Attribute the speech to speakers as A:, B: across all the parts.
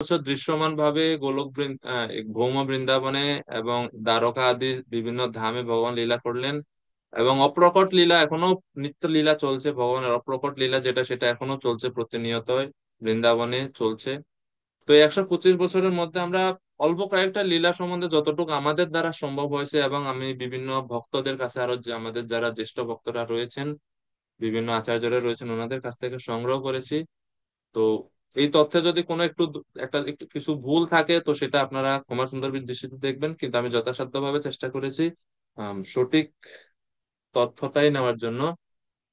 A: বছর দৃশ্যমান ভাবে ভৌম বৃন্দাবনে এবং দ্বারকা আদি বিভিন্ন ধামে ভগবান লীলা করলেন। এবং অপ্রকট লীলা এখনো, নিত্য লীলা চলছে, ভগবানের অপ্রকট লীলা যেটা সেটা এখনো চলছে, প্রতিনিয়ত বৃন্দাবনে চলছে। তো এই 125 বছরের মধ্যে আমরা অল্প কয়েকটা লীলা সম্বন্ধে যতটুকু আমাদের দ্বারা সম্ভব হয়েছে, এবং আমি বিভিন্ন ভক্তদের কাছে, আরো যে আমাদের যারা জ্যেষ্ঠ ভক্তরা রয়েছেন, বিভিন্ন আচার্যরা রয়েছেন, ওনাদের কাছ থেকে সংগ্রহ করেছি। তো এই তথ্যে যদি কোনো একটু কিছু ভুল থাকে তো সেটা আপনারা ক্ষমা সুন্দর দৃষ্টিতে দেখবেন, কিন্তু আমি যথাসাধ্যভাবে চেষ্টা করেছি সঠিক তথ্যটাই নেওয়ার জন্য।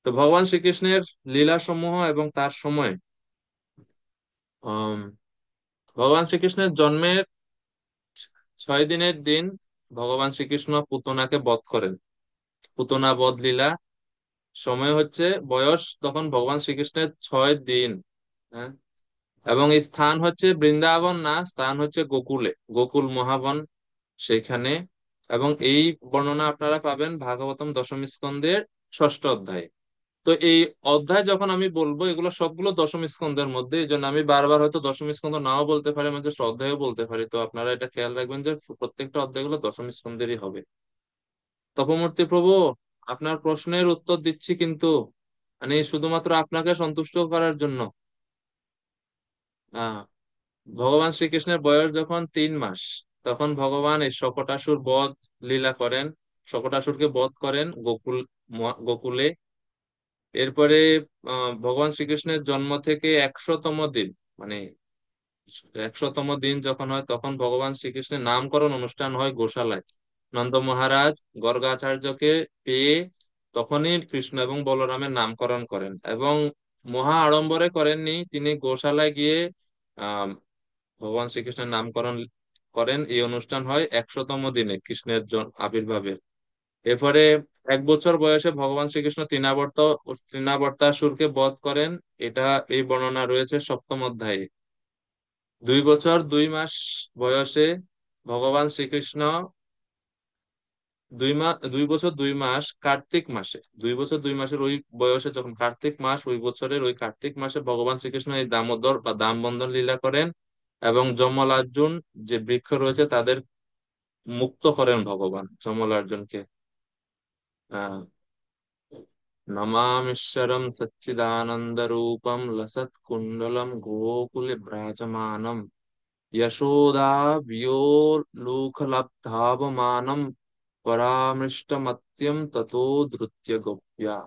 A: তো ভগবান শ্রীকৃষ্ণের লীলা সমূহ এবং তার সময়, আম, ভগবান শ্রীকৃষ্ণের জন্মের 6 দিনের দিন ভগবান শ্রীকৃষ্ণ পুতনাকে বধ করেন। পুতনা বধ লীলা সময় হচ্ছে, বয়স তখন ভগবান শ্রীকৃষ্ণের 6 দিন। হ্যাঁ। এবং এই স্থান হচ্ছে বৃন্দাবন না, স্থান হচ্ছে গোকুলে, গোকুল মহাবন সেখানে। এবং এই বর্ণনা আপনারা পাবেন ভাগবতম দশম স্কন্ধের 6ষ্ঠ অধ্যায়ে। তো এই অধ্যায় যখন আমি বলবো, এগুলো সবগুলো দশম স্কন্ধের মধ্যে, এই জন্য আমি বারবার হয়তো দশম স্কন্ধ নাও বলতে পারি, মানে অধ্যায়ও বলতে পারি। তো আপনারা এটা খেয়াল রাখবেন যে প্রত্যেকটা অধ্যায়গুলো দশম স্কন্ধেরই হবে। তপমূর্তি প্রভু, আপনার প্রশ্নের উত্তর দিচ্ছি, কিন্তু মানে শুধুমাত্র আপনাকে সন্তুষ্ট করার জন্য। আহ ভগবান শ্রীকৃষ্ণের বয়স যখন 3 মাস, তখন ভগবান এই শকটাসুর বধ লীলা করেন। শকটাসুরকে বধ করেন গোকুলে। এরপরে ভগবান শ্রীকৃষ্ণের জন্ম থেকে 100তম দিন, মানে 100তম দিন যখন হয়, তখন ভগবান শ্রীকৃষ্ণের নামকরণ অনুষ্ঠান হয় গোশালায়। নন্দ মহারাজ গর্গাচার্যকে পেয়ে তখনই কৃষ্ণ এবং বলরামের নামকরণ করেন, এবং মহা আড়ম্বরে করেননি, তিনি গোশালায় গিয়ে আহ ভগবান শ্রীকৃষ্ণের নামকরণ করেন। এই অনুষ্ঠান হয় 100তম দিনে কৃষ্ণের আবির্ভাবের। এরপরে 1 বছর বয়সে ভগবান শ্রীকৃষ্ণ তৃণাবর্তাসুরকে বধ করেন। এটা, এই বর্ণনা রয়েছে 7ম অধ্যায়ে। 2 বছর 2 মাস বয়সে ভগবান শ্রীকৃষ্ণ, 2 বছর 2 মাস কার্তিক মাসে, 2 বছর 2 মাসের ওই বয়সে, যখন কার্তিক মাস, ওই বছরের ওই কার্তিক মাসে ভগবান শ্রীকৃষ্ণ এই দামোদর বা দামবন্ধন লীলা করেন। এবং যমলার্জুন যে বৃক্ষ রয়েছে তাদের মুক্ত করেন ভগবান যমলার্জুনকে। আহ নমামিশ্বরম সচ্চিদানন্দ রূপম লসৎ কুণ্ডলম গোকুলে ব্রাজমানম यशोदा वियोलुखलब्धावमानं পরামৃষ্টমত্যম ততো ধৃত্য গোপ্যা।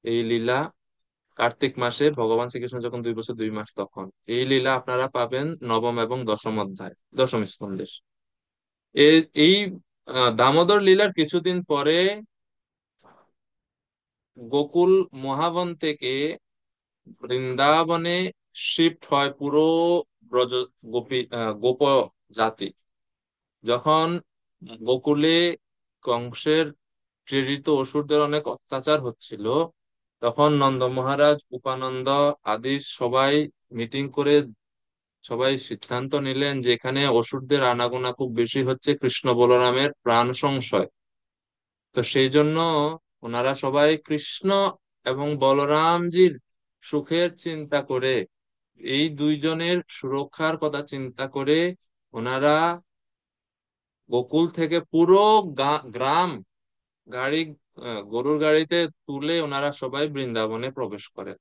A: এই লীলা কার্তিক মাসে ভগবান শ্রীকৃষ্ণ যখন 2 বছর 2 মাস, তখন এই লীলা আপনারা পাবেন নবম এবং দশম অধ্যায়, দশম স্কন্ধে। এই এই দামোদর লীলার কিছুদিন পরে গোকুল মহাবন থেকে বৃন্দাবনে শিফট হয় পুরো ব্রজ গোপ জাতি। যখন গোকুলে কংসের প্রেরিত অসুরদের অনেক অত্যাচার হচ্ছিল, তখন নন্দ মহারাজ, উপানন্দ আদি সবাই মিটিং করে সবাই সিদ্ধান্ত নিলেন যে এখানে অসুরদের আনাগোনা খুব বেশি হচ্ছে, কৃষ্ণ বলরামের প্রাণ সংশয়। তো সেই জন্য ওনারা সবাই কৃষ্ণ এবং বলরামজির সুখের চিন্তা করে, এই দুইজনের সুরক্ষার কথা চিন্তা করে, ওনারা গোকুল থেকে পুরো গ্রাম গাড়ি, গরুর গাড়িতে তুলে ওনারা সবাই বৃন্দাবনে প্রবেশ করে।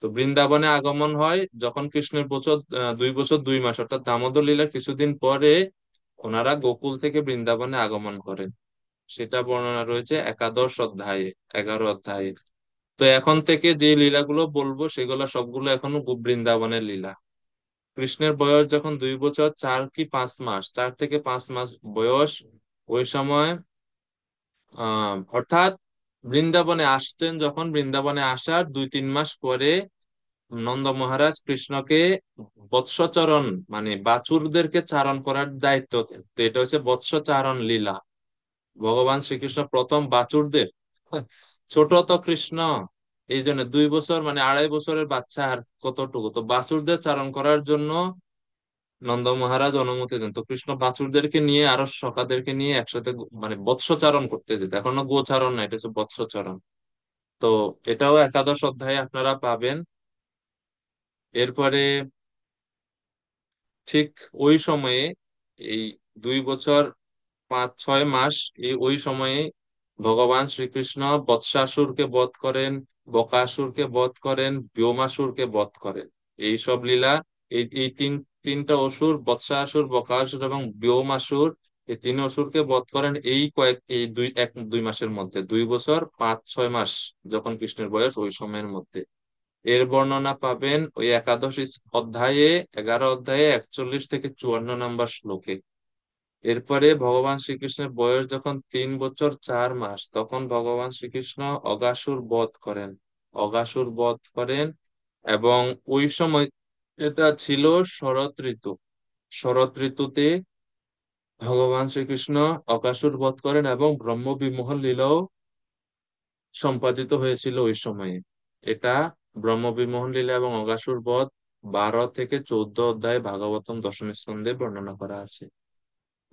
A: তো বৃন্দাবনে আগমন হয় যখন কৃষ্ণের 2 বছর 2 মাস, অর্থাৎ দামোদর লীলার কিছুদিন পরে ওনারা গোকুল থেকে বৃন্দাবনে আগমন করেন। সেটা বর্ণনা রয়েছে একাদশ অধ্যায়ে, 11 অধ্যায়ে। তো এখন থেকে যে লীলাগুলো বলবো সেগুলো সবগুলো এখনো বৃন্দাবনের লীলা। কৃষ্ণের বয়স যখন 2 বছর 4 কি 5 মাস, 4 থেকে 5 মাস বয়স, ওই সময় অর্থাৎ বৃন্দাবনে আসছেন, যখন বৃন্দাবনে আসার 2-3 মাস পরে নন্দ মহারাজ কৃষ্ণকে বৎসচরণ, মানে বাছুরদেরকে চারণ করার দায়িত্ব দেন। তো এটা হচ্ছে বৎসচারণ লীলা। ভগবান শ্রীকৃষ্ণ প্রথম বাছুরদের, ছোট তো কৃষ্ণ, এই জন্য 2 বছর মানে 2.5 বছরের বাচ্চা, আর কতটুকু, তো বাছুরদের চারণ করার জন্য নন্দ মহারাজ অনুমতি দেন। তো কৃষ্ণ বাছুরদেরকে নিয়ে, আরো সখাদেরকে নিয়ে একসাথে মানে বৎসচারণ করতে যেত। এখনো গোচারণ না, এটা হচ্ছে বৎসচরণ। তো এটাও একাদশ অধ্যায়ে আপনারা পাবেন। এরপরে ঠিক ওই সময়ে, এই 2 বছর 5-6 মাস, এই ওই সময়ে ভগবান শ্রীকৃষ্ণ বৎসাসুরকে বধ করেন, বকাসুরকে বধ করেন, ব্যোমাসুরকে বধ করেন। এই সব লীলা, এই এই তিনটা অসুর, বৎসাসুর, বকাসুর এবং ব্যোমাসুর, এই তিন অসুরকে বধ করেন এই 2 মাসের মধ্যে, 2 বছর 5-6 মাস যখন কৃষ্ণের বয়স, ওই সময়ের মধ্যে। এর বর্ণনা পাবেন ওই একাদশ অধ্যায়ে, 11 অধ্যায়ে 41 থেকে 54 নম্বর শ্লোকে। এরপরে ভগবান শ্রীকৃষ্ণের বয়স যখন 3 বছর 4 মাস, তখন ভগবান শ্রীকৃষ্ণ অগাসুর বধ করেন। অগাসুর বধ করেন, এবং ওই সময় এটা ছিল শরৎ ঋতু। শরৎ ঋতুতে ভগবান শ্রীকৃষ্ণ অগাসুর বধ করেন, এবং ব্রহ্ম বিমোহন লীলাও সম্পাদিত হয়েছিল ওই সময়ে। এটা ব্রহ্ম বিমোহন লীলা এবং অগাসুর বধ 12 থেকে 14 অধ্যায় ভাগবতম দশম স্কন্ধে বর্ণনা করা আছে।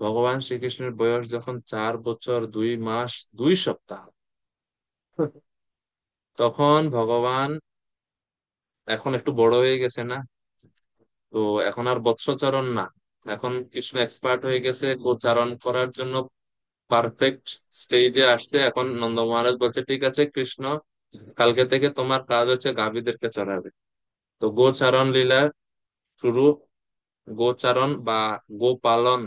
A: ভগবান শ্রীকৃষ্ণের বয়স যখন 4 বছর 2 মাস 2 সপ্তাহ, তখন ভগবান এখন একটু বড় হয়ে গেছে না, তো এখন আর বৎসচরণ না, এখন কৃষ্ণ এক্সপার্ট হয়ে গেছে, গোচারণ করার জন্য পারফেক্ট স্টেজে আসছে। এখন নন্দ মহারাজ বলছে, ঠিক আছে কৃষ্ণ, কালকে থেকে তোমার কাজ হচ্ছে গাভীদেরকে চড়াবে। তো গোচারণ লীলা শুরু। গোচারণ বা গোপালন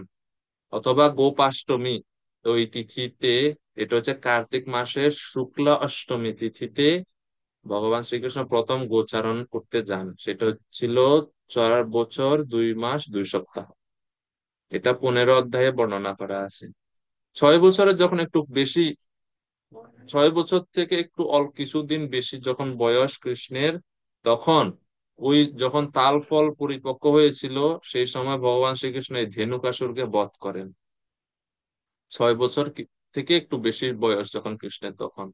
A: অথবা গোপাষ্টমী, ওই তিথিতে, এটা হচ্ছে কার্তিক মাসের শুক্লা অষ্টমী তিথিতে ভগবান শ্রীকৃষ্ণ প্রথম গোচারণ করতে যান। সেটা ছিল 4 বছর 2 মাস 2 সপ্তাহ। এটা 15 অধ্যায়ে বর্ণনা করা আছে। 6 বছরের যখন একটু বেশি, 6 বছর থেকে একটু অল্প কিছুদিন বেশি যখন বয়স কৃষ্ণের, তখন ওই যখন তাল ফল পরিপক্ক হয়েছিল, সেই সময় ভগবান শ্রীকৃষ্ণ এই ধেনুকাসুরকে বধ করেন। 6 বছর থেকে একটু বেশি বয়স যখন কৃষ্ণের, তখন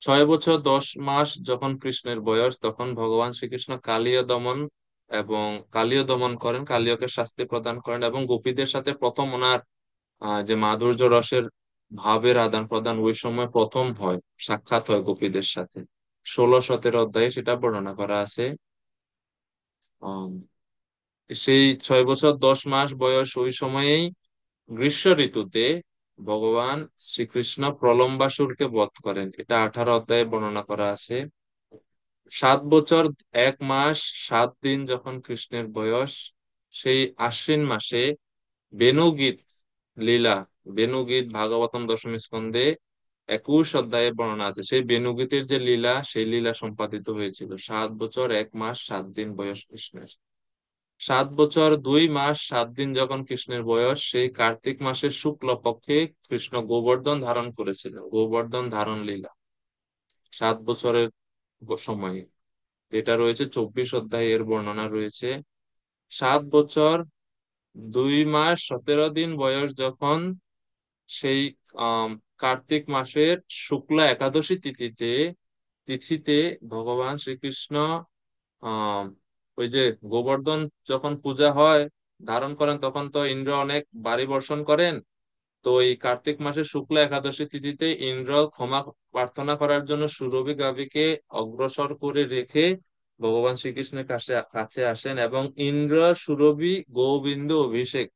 A: 6 বছর 10 মাস যখন কৃষ্ণের বয়স, তখন ভগবান শ্রীকৃষ্ণ কালীয় দমন করেন, কালীয়কে শাস্তি প্রদান করেন, এবং গোপীদের সাথে প্রথম ওনার যে মাধুর্য রসের ভাবের আদান প্রদান ওই সময় প্রথম হয়, সাক্ষাৎ হয় গোপীদের সাথে। 16-17 অধ্যায়ে সেটা বর্ণনা করা আছে। আম, সেই 6 বছর 10 মাস বয়স, ওই সময়েই গ্রীষ্ম ঋতুতে ভগবান শ্রীকৃষ্ণ প্রলম্বাসুরকে বধ করেন। এটা 18 অধ্যায়ে বর্ণনা করা আছে। 7 বছর 1 মাস 7 দিন যখন কৃষ্ণের বয়স, সেই আশ্বিন মাসে বেণুগীত লীলা, বেণুগীত ভাগবতম দশম স্কন্ধে 21 অধ্যায়ে বর্ণনা আছে। সেই বেণুগীতের যে লীলা, সেই লীলা সম্পাদিত হয়েছিল। 7 বছর 1 মাস 7 দিন বয়স কৃষ্ণের। 7 বছর 2 মাস 7 দিন যখন কৃষ্ণের বয়স, সেই কার্তিক মাসের শুক্ল পক্ষে কৃষ্ণ গোবর্ধন ধারণ করেছিলেন, গোবর্ধন ধারণ লীলা 7 বছরের সময়ে। এটা রয়েছে 24 অধ্যায়ে, এর বর্ণনা রয়েছে। 7 বছর 2 মাস 17 দিন বয়স যখন, সেই কার্তিক মাসের শুক্লা একাদশী তিথিতে ভগবান শ্রীকৃষ্ণ আহ ওই যে গোবর্ধন যখন পূজা হয়, ধারণ করেন, তখন তো ইন্দ্র অনেক বাড়ি বর্ষণ করেন। তো এই কার্তিক মাসের শুক্লা একাদশী তিথিতে ইন্দ্র ক্ষমা প্রার্থনা করার জন্য সুরভি গাভীকে অগ্রসর করে রেখে ভগবান শ্রীকৃষ্ণের কাছে কাছে আসেন, এবং ইন্দ্র সুরভি গোবিন্দ অভিষেক,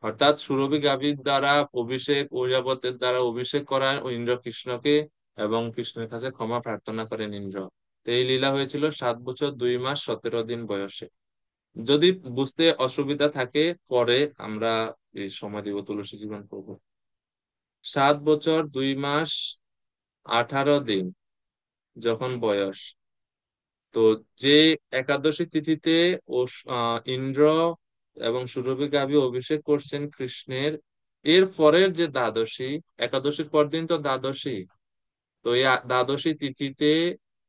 A: অর্থাৎ সুরভি গাভীর দ্বারা অভিষেক, ঐরাবতের দ্বারা অভিষেক করান ও ইন্দ্র কৃষ্ণকে, এবং কৃষ্ণের কাছে ক্ষমা প্রার্থনা করেন ইন্দ্র। তো এই লীলা হয়েছিল 7 বছর 2 মাস 17 দিন বয়সে। যদি বুঝতে অসুবিধা থাকে, পরে আমরা এই সময় দিব, তুলসী জীবন করবো। 7 বছর 2 মাস 18 দিন যখন বয়স, তো যে একাদশী তিথিতে ও ইন্দ্র এবং সুরভি গাভী অভিষেক করছেন কৃষ্ণের, এর পরের যে দ্বাদশী, একাদশীর পর দিন তো দ্বাদশী, তো এই দ্বাদশী তিথিতে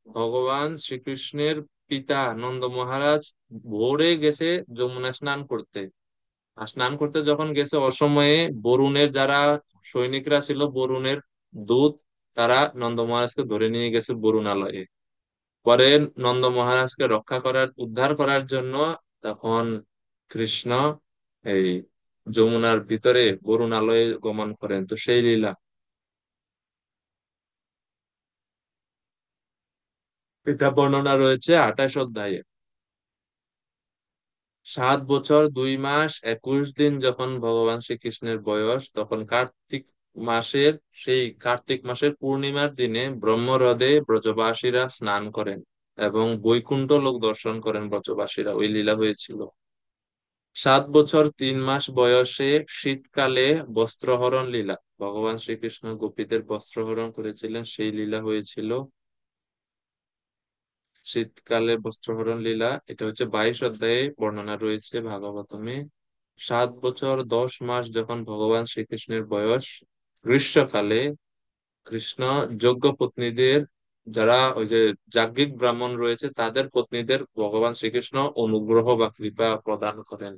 A: ভগবান শ্রীকৃষ্ণের পিতা নন্দ মহারাজ ভোরে গেছে যমুনা স্নান করতে। আর স্নান করতে যখন গেছে, অসময়ে বরুণের যারা সৈনিকরা ছিল, বরুণের দূত, তারা নন্দ মহারাজকে ধরে নিয়ে গেছে বরুণালয়ে। পরে নন্দ মহারাজকে রক্ষা করার, উদ্ধার করার জন্য তখন কৃষ্ণ এই যমুনার ভিতরে বরুণালয়ে গমন করেন। তো সেই লীলা, এটা বর্ণনা রয়েছে 28 অধ্যায়ে। 7 বছর 2 মাস 21 দিন যখন ভগবান শ্রীকৃষ্ণের বয়স, তখন কার্তিক মাসের পূর্ণিমার দিনে ব্রহ্মহ্রদে ব্রজবাসীরা স্নান করেন এবং বৈকুণ্ঠ লোক দর্শন করেন ব্রজবাসীরা। ওই লীলা হয়েছিল। 7 বছর 3 মাস বয়সে শীতকালে বস্ত্রহরণ লীলা, ভগবান শ্রীকৃষ্ণ গোপীদের বস্ত্রহরণ করেছিলেন, সেই লীলা হয়েছিল। শীতকালে বস্ত্রহরণ লীলা, এটা হচ্ছে 22 অধ্যায়ে বর্ণনা রয়েছে ভাগবতমে। 7 বছর 10 মাস যখন ভগবান শ্রীকৃষ্ণের বয়স, গ্রীষ্মকালে কৃষ্ণ যোগ্য পত্নীদের, যারা ওই যে যাজ্ঞিক ব্রাহ্মণ রয়েছে, তাদের পত্নীদের ভগবান শ্রীকৃষ্ণ অনুগ্রহ বা কৃপা প্রদান করেন।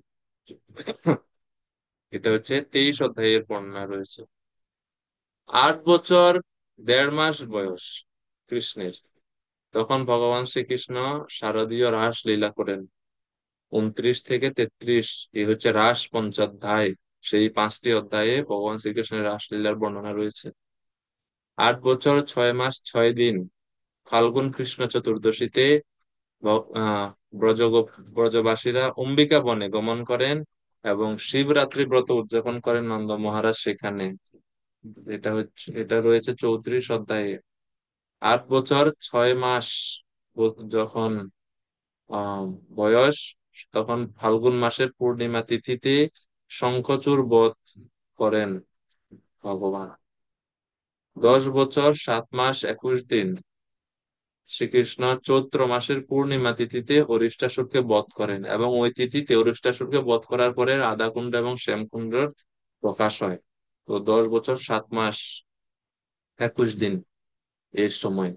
A: এটা হচ্ছে 23 অধ্যায়ের বর্ণনা রয়েছে। 8 বছর 1.5 মাস বয়স কৃষ্ণের, তখন ভগবান শ্রীকৃষ্ণ শারদীয় রাস লীলা করেন। 29 থেকে 33, এই হচ্ছে রাস পঞ্চাধ্যায়। সেই 5টি অধ্যায়ে ভগবান শ্রীকৃষ্ণের রাসলীলার বর্ণনা রয়েছে। 8 বছর 6 মাস 6 দিন ফাল্গুন কৃষ্ণ চতুর্দশীতে ভ- আহ ব্রজবাসীরা অম্বিকা বনে গমন করেন এবং শিবরাত্রি ব্রত উদযাপন করেন নন্দ মহারাজ সেখানে। এটা রয়েছে 34 অধ্যায়ে। 8 বছর 6 মাস যখন আহ বয়স, তখন ফাল্গুন মাসের পূর্ণিমা তিথিতে শঙ্খচূড় বধ করেন ভগবান। 10 বছর 7 মাস 21 দিন শ্রীকৃষ্ণ চৈত্র মাসের পূর্ণিমা তিথিতে অরিষ্টাসুরকে বধ করেন এবং ওই তিথিতে অরিষ্টাসুরকে বধ করার পরে রাধাকুণ্ড এবং শ্যামকুণ্ডের প্রকাশ হয়। তো 10 বছর 7 মাস 21 দিন এর সময়।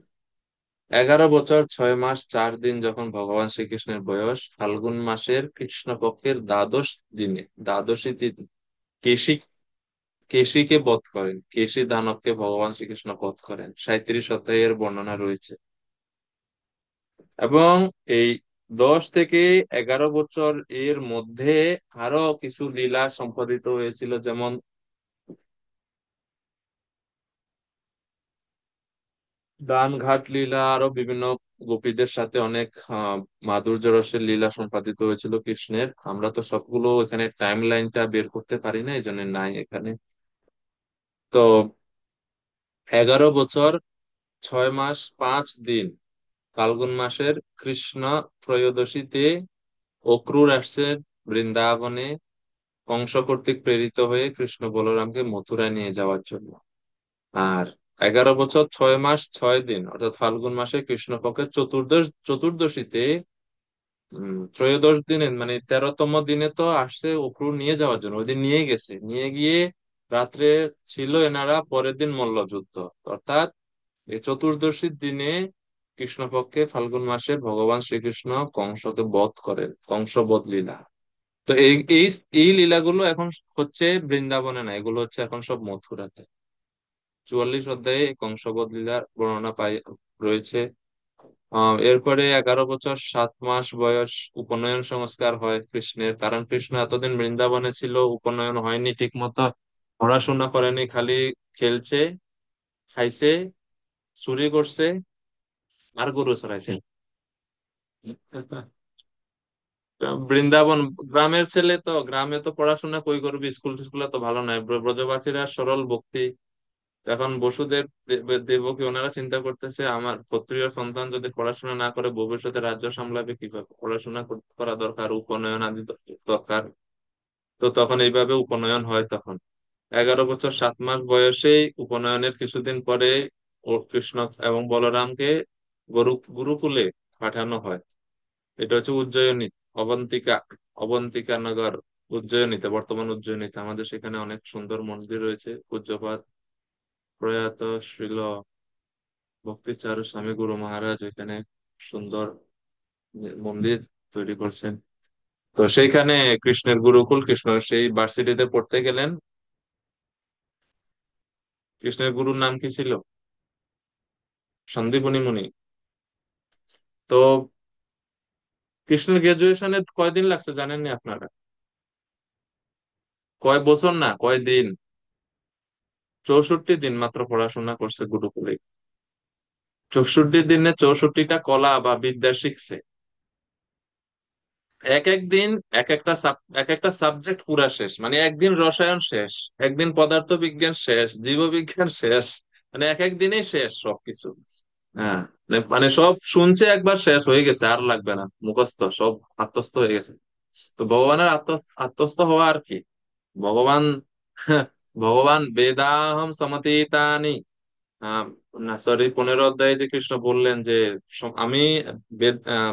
A: 11 বছর 6 মাস 4 দিন যখন ভগবান শ্রীকৃষ্ণের বয়স, ফাল্গুন মাসের কৃষ্ণপক্ষের দিনে, দ্বাদশী তিথি, কেশী কেশীকে বধ করেন, কেশী দানবকে ভগবান শ্রীকৃষ্ণ বধ করেন। 37 অধ্যায়ের বর্ণনা রয়েছে। এবং এই 10 থেকে 11 বছর এর মধ্যে আরো কিছু লীলা সম্পাদিত হয়েছিল, যেমন দান ঘাট লীলা, আরো বিভিন্ন গোপীদের সাথে অনেক মাধুর্য রসের লীলা সম্পাদিত হয়েছিল কৃষ্ণের। আমরা তো সবগুলো এখানে টাইম লাইনটা বের করতে পারি না, এই জন্য নাই এখানে। তো 11 বছর 6 মাস 5 দিন ফাল্গুন মাসের কৃষ্ণ ত্রয়োদশীতে অক্রূর আসছেন বৃন্দাবনে কংস কর্তৃক প্রেরিত হয়ে কৃষ্ণ বলরামকে মথুরায় নিয়ে যাওয়ার জন্য। আর 11 বছর 6 মাস 6 দিন অর্থাৎ ফাল্গুন মাসে কৃষ্ণপক্ষের চতুর্দশীতে ত্রয়োদশ দিনে মানে 13তম দিনে তো আসছে অক্রূর নিয়ে যাওয়ার জন্য, ওইদিন নিয়ে গেছে, নিয়ে গিয়ে রাত্রে ছিল এনারা, পরের দিন মল্লযুদ্ধ। অর্থাৎ এই চতুর্দশীর দিনে কৃষ্ণপক্ষে ফাল্গুন মাসে ভগবান শ্রীকৃষ্ণ কংসকে বধ করেন, কংস বধ লীলা। তো এই এই এই লীলাগুলো এখন হচ্ছে বৃন্দাবনে না, এগুলো হচ্ছে এখন সব মথুরাতে। 44 অধ্যায়ে এই কংসবধ লীলার বর্ণনা রয়েছে। এরপরে 11 বছর 7 মাস বয়স উপনয়ন সংস্কার হয় কৃষ্ণের, কারণ কৃষ্ণ এতদিন বৃন্দাবনে ছিল, উপনয়ন হয়নি ঠিক মতো, পড়াশোনা করেনি, খালি খেলছে, খাইছে, চুরি করছে আর গরু চড়াইছে। বৃন্দাবন গ্রামের ছেলে, তো গ্রামে তো পড়াশোনা কই করবি, স্কুল টিস্কুল তো ভালো নয়। ব্রজবাসীরা সরল ভক্তি। এখন বসুদেব দেবকী ওনারা চিন্তা করতেছে, আমার ক্ষত্রিয় সন্তান যদি পড়াশোনা না করে ভবিষ্যতে রাজ্য সামলাবে কিভাবে, পড়াশোনা করা দরকার, উপনয়ন আদি দরকার। তো তখন এইভাবে উপনয়ন হয়। তখন 11 বছর 7 মাস বয়সেই উপনয়নের কিছুদিন পরে ও কৃষ্ণ এবং বলরামকে গুরুকুলে পাঠানো হয়। এটা হচ্ছে উজ্জয়িনী, অবন্তিকা অবন্তিকা নগর, উজ্জয়িনীতে, বর্তমান উজ্জয়িনীতে। আমাদের সেখানে অনেক সুন্দর মন্দির রয়েছে। পূজ্যপাদ প্রয়াত শ্রীল ভক্তিচারু স্বামী গুরু মহারাজ এখানে সুন্দর মন্দির তৈরি করছেন। তো সেইখানে কৃষ্ণের গুরুকুল, কৃষ্ণ সেই ভার্সিটিতে পড়তে গেলেন। কৃষ্ণের গুরুর নাম কি ছিল? সন্দীপনী মুনি। তো কৃষ্ণের গ্রাজুয়েশনে কয়দিন লাগছে জানেননি আপনারা? কয় বছর না, কয় দিন, 64 দিন মাত্র পড়াশোনা করছে গুরুকুলে। 64 দিনে 64টা কলা বা বিদ্যা শিখছে। এক এক দিন এক একটা সাবজেক্ট পুরা শেষ, মানে একদিন রসায়ন শেষ, একদিন পদার্থ বিজ্ঞান শেষ, জীববিজ্ঞান শেষ, মানে এক এক দিনেই শেষ সবকিছু। হ্যাঁ, মানে সব শুনছে একবার, শেষ হয়ে গেছে, আর লাগবে না, মুখস্থ সব, আত্মস্থ হয়ে গেছে। তো ভগবানের আত্মস্থ হওয়া আর কি। ভগবান ভগবান বেদাহম সমতীতানি, আহ, না সরি, 15 অধ্যায়ে যে কৃষ্ণ বললেন যে আমি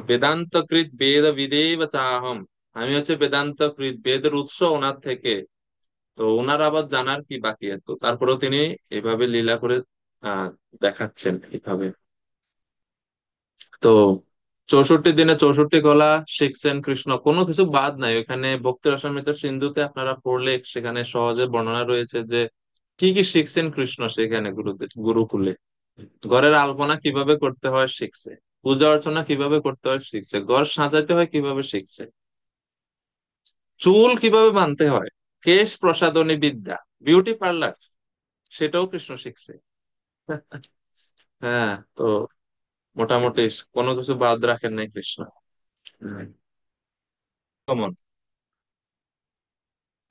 A: বেদান্তকৃত বেদ বিদেব চাহম, আমি হচ্ছে বেদান্তকৃত, বেদের উৎস ওনার থেকে। তো ওনার আবার জানার কি বাকি, তো তারপরেও তিনি এভাবে লীলা করে আহ দেখাচ্ছেন এইভাবে। তো 64 দিনে 64 কলা শিখছেন কৃষ্ণ, কোনো কিছু বাদ নাই ওখানে। ভক্তি রসামৃত সিন্ধুতে আপনারা পড়লে সেখানে সহজে বর্ণনা রয়েছে যে কি কি শিখছেন কৃষ্ণ সেখানে গুরুকুলে। ঘরের আলপনা কিভাবে করতে হয় শিখছে, পূজা অর্চনা কিভাবে করতে হয় শিখছে, ঘর সাজাতে হয় কিভাবে শিখছে, চুল কিভাবে বাঁধতে হয়, কেশ প্রসাধনী বিদ্যা, বিউটি পার্লার, সেটাও কৃষ্ণ শিখছে। হ্যাঁ, তো মোটামুটি কোনো কিছু বাদ রাখেন নাই কৃষ্ণ। কমন।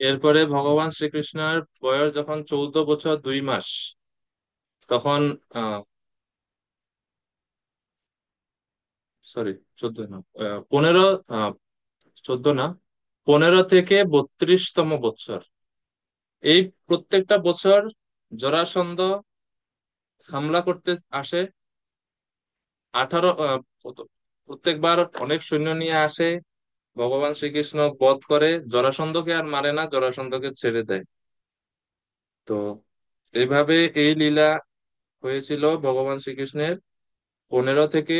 A: এরপরে ভগবান শ্রীকৃষ্ণের বয়স যখন 14 বছর 2 মাস, তখন আহ সরি, 14 না, 15, 14 না, 15 থেকে 32তম বছর, এই প্রত্যেকটা বছর জরাসন্ধ হামলা করতে আসে। 18 প্রত্যেকবার অনেক সৈন্য নিয়ে আসে, ভগবান শ্রীকৃষ্ণ বধ করে, জরাসন্ধকে আর মারে না, জরাসন্ধকে ছেড়ে দেয়। তো এইভাবে এই লীলা হয়েছিল ভগবান শ্রীকৃষ্ণের 15 থেকে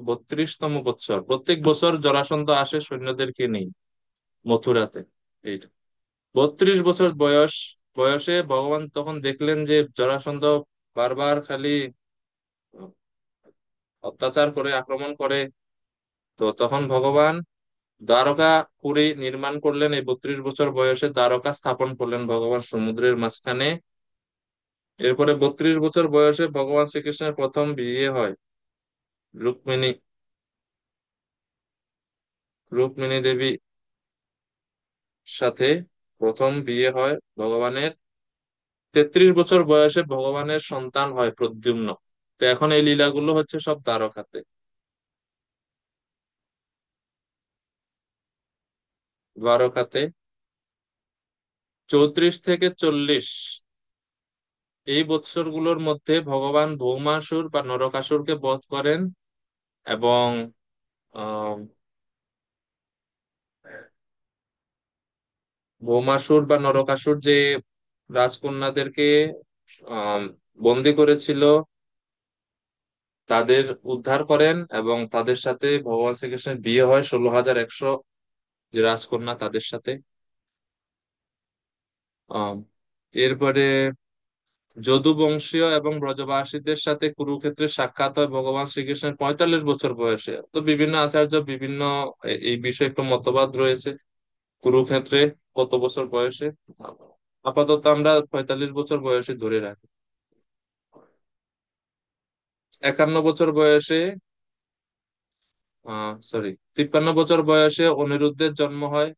A: 32তম বছর। প্রত্যেক বছর জরাসন্ধ আসে সৈন্যদেরকে নিয়ে মথুরাতে। এইটা 32 বছর বয়সে ভগবান তখন দেখলেন যে জরাসন্ধ বারবার খালি অত্যাচার করে, আক্রমণ করে। তো তখন ভগবান দ্বারকাপুরী নির্মাণ করলেন, এই 32 বছর বয়সে দ্বারকা স্থাপন করলেন ভগবান সমুদ্রের মাঝখানে। এরপরে 32 বছর বয়সে ভগবান শ্রীকৃষ্ণের প্রথম বিয়ে হয় রুক্মিণী রুক্মিণী দেবী সাথে, প্রথম বিয়ে হয় ভগবানের। 33 বছর বয়সে ভগবানের সন্তান হয় প্রদ্যুম্ন। তো এখন এই লীলাগুলো হচ্ছে সব দ্বারকাতে। দ্বারকাতে 34 থেকে 40 এই বৎসরগুলোর মধ্যে ভগবান ভৌমাসুর বা নরকাসুরকে বধ করেন, এবং আহ ভৌমাসুর বা নরকাসুর যে রাজকন্যাদেরকে আহ বন্দি করেছিল তাদের উদ্ধার করেন, এবং তাদের সাথে ভগবান শ্রীকৃষ্ণের বিয়ে হয় 16,100 যে রাজকন্যা তাদের সাথে। আহ এরপরে যদুবংশীয় এবং ব্রজবাসীদের সাথে কুরুক্ষেত্রে সাক্ষাৎ হয় ভগবান শ্রীকৃষ্ণের 45 বছর বয়সে। তো বিভিন্ন আচার্য বিভিন্ন এই বিষয়ে একটু মতবাদ রয়েছে কুরুক্ষেত্রে কত বছর বয়সে। আপাতত আমরা 45 বছর বয়সে ধরে রাখি। 51 বছর বয়সে, সরি, 53 বছর বয়সে অনিরুদ্ধের জন্ম হয়।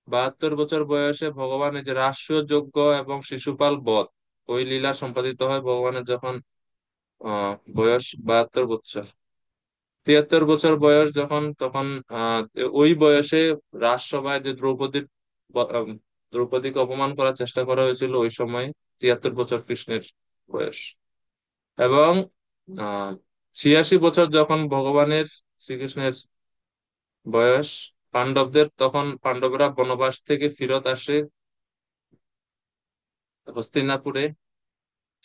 A: 72 বছর বয়সে ভগবান এই যে রাষ্ট্রীয় যজ্ঞ এবং শিশুপাল বধ, ওই লীলা সম্পাদিত হয় ভগবানের যখন বয়স 72 বছর। 73 বছর বয়স যখন, তখন আহ ওই বয়সে রাজসভায় যে দ্রৌপদীকে অপমান করার চেষ্টা করা হয়েছিল ওই সময়, 73 বছর কৃষ্ণের বয়স। এবং 86 বছর যখন ভগবানের শ্রীকৃষ্ণের বয়স, পাণ্ডবদের, তখন পাণ্ডবরা বনবাস থেকে ফিরত আসে হস্তিনাপুরে।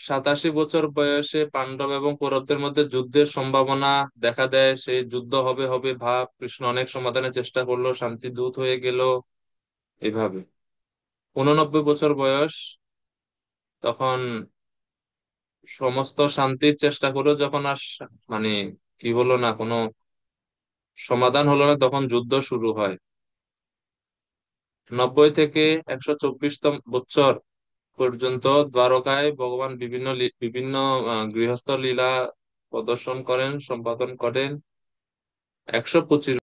A: 87 বছর বয়সে পাণ্ডব এবং কৌরবদের মধ্যে যুদ্ধের সম্ভাবনা দেখা দেয়, সেই যুদ্ধ হবে হবে ভাব, কৃষ্ণ অনেক সমাধানের চেষ্টা করলো, শান্তি দূত হয়ে গেল এভাবে। 89 বছর বয়স, তখন সমস্ত শান্তির চেষ্টা করেও যখন আর মানে কি হলো না, কোনো সমাধান হলো না, তখন যুদ্ধ শুরু হয়। 90 থেকে 124তম বছর পর্যন্ত দ্বারকায় ভগবান বিভিন্ন গৃহস্থ লীলা প্রদর্শন করেন, সম্পাদন করেন। 125